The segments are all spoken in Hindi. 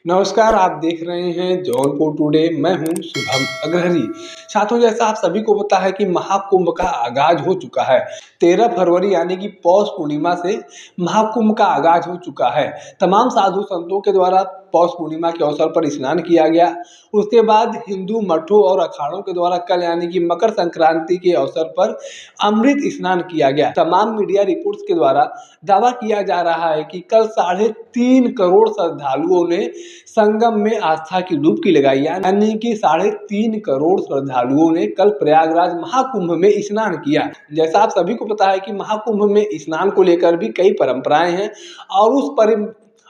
नमस्कार, आप देख रहे हैं जौनपुर टुडे। मैं हूं शुभम अग्रहरी। साथियों, जैसा आप सभी को पता है कि महाकुंभ का आगाज हो चुका है। 13 फरवरी यानी कि पौष पूर्णिमा से महाकुंभ का आगाज हो चुका है। तमाम साधु संतों के द्वारा पौष पूर्णिमा के अवसर पर स्नान किया गया। उसके बाद हिंदू मठों और अखाड़ों के द्वारा कल यानी कि मकर संक्रांति के अवसर पर अमृत स्नान किया गया। तमाम मीडिया रिपोर्ट्स के द्वारा दावा किया जा रहा है कि कल 3.5 करोड़ श्रद्धालुओं ने संगम में आस्था की डुबकी लगाई, यानी कि 3.5 करोड़ श्रद्धालुओं ने कल प्रयागराज महाकुंभ में स्नान किया। जैसा आप सभी को पता है कि महाकुंभ में स्नान को लेकर भी कई परंपराएं हैं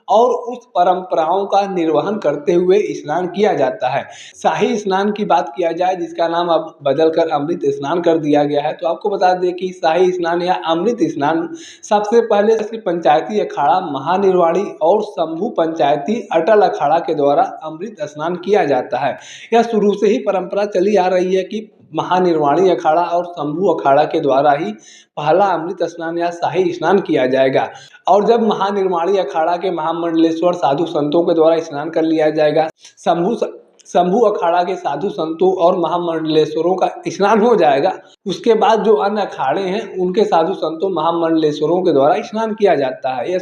और उस परंपराओं का निर्वहन करते हुए स्नान किया जाता है। शाही स्नान की बात किया जाए, जिसका नाम अब बदलकर अमृत स्नान कर दिया गया है, तो आपको बता दें कि शाही स्नान या अमृत स्नान सबसे पहले श्री पंचायती अखाड़ा महानिर्वाणी और शंभू पंचायती अटल अखाड़ा के द्वारा अमृत स्नान किया जाता है। यह शुरू से ही परंपरा चली आ रही है कि महानिर्वाणी अखाड़ा और शंभू अखाड़ा के द्वारा ही पहला अमृत स्नान या शाही स्नान किया जाएगा। और जब महानिर्वाणी अखाड़ा के महामंडलेश्वर साधु संतों के द्वारा स्नान कर लिया जाएगा, शंभू अखाड़ा के साधु संतों और महामंडलेश्वरों का स्नान हो जाएगा, उसके बाद जो अन्य अखाड़े हैं उनके साधु संतों महामंडलेश्वरों के द्वारा स्नान किया जाता है।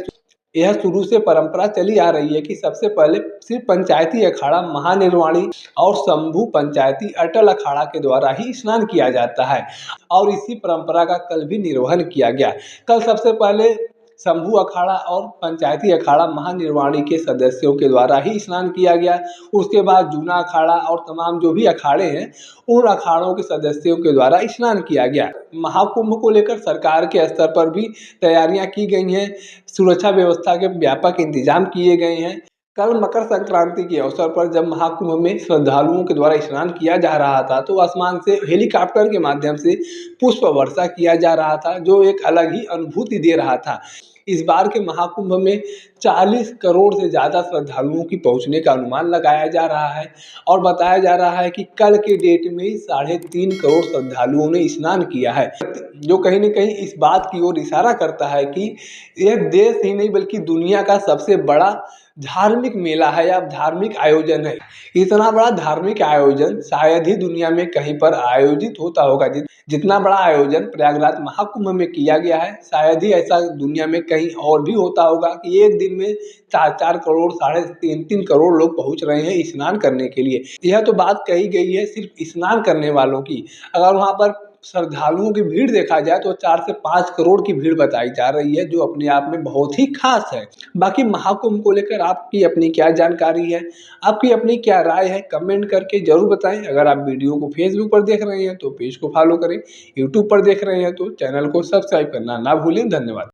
यह शुरू से परंपरा चली आ रही है कि सबसे पहले सिर्फ पंचायती अखाड़ा महानिर्वाणी और शंभू पंचायती अटल अखाड़ा के द्वारा ही स्नान किया जाता है और इसी परंपरा का कल भी निर्वहन किया गया। कल सबसे पहले शंभू अखाड़ा और पंचायती अखाड़ा महानिर्वाणी के सदस्यों के द्वारा ही स्नान किया गया। उसके बाद जूना अखाड़ा और तमाम जो भी अखाड़े हैं उन अखाड़ों के सदस्यों के द्वारा स्नान किया गया। महाकुंभ को लेकर सरकार के स्तर पर भी तैयारियां की गई हैं। सुरक्षा व्यवस्था के व्यापक इंतजाम किए गए हैं। कल मकर संक्रांति के अवसर पर जब महाकुंभ में श्रद्धालुओं के द्वारा स्नान किया जा रहा था, तो आसमान से हेलीकॉप्टर के माध्यम से पुष्प वर्षा किया जा रहा था, जो एक अलग ही अनुभूति दे रहा था। इस बार के महाकुंभ में 40 करोड़ से ज़्यादा श्रद्धालुओं की पहुंचने का अनुमान लगाया जा रहा है और बताया जा रहा है कि कल के डेट में ही 3.5 करोड़ श्रद्धालुओं ने स्नान किया है, जो कहीं न कहीं इस बात की ओर इशारा करता है कि यह देश ही नहीं बल्कि दुनिया का सबसे बड़ा धार्मिक मेला है या धार्मिक आयोजन है। इतना बड़ा धार्मिक आयोजन शायद ही दुनिया में कहीं पर आयोजित होता होगा। जितना बड़ा आयोजन प्रयागराज महाकुंभ में किया गया है, शायद ही ऐसा दुनिया में कहीं और भी होता होगा कि एक दिन में 4 करोड़ 3.5 करोड़ लोग पहुंच रहे हैं स्नान करने के लिए। यह तो बात कही गई है सिर्फ स्नान करने वालों की। अगर वहां पर श्रद्धालुओं की भीड़ देखा जाए तो 4 से 5 करोड़ की भीड़ बताई जा रही है, जो अपने आप में बहुत ही खास है। बाकी महाकुंभ को लेकर आपकी अपनी क्या जानकारी है, आपकी अपनी क्या राय है, कमेंट करके जरूर बताएं। अगर आप वीडियो को फेसबुक पर देख रहे हैं तो पेज को फॉलो करें, यूट्यूब पर देख रहे हैं तो चैनल को सब्सक्राइब करना ना भूलें। धन्यवाद।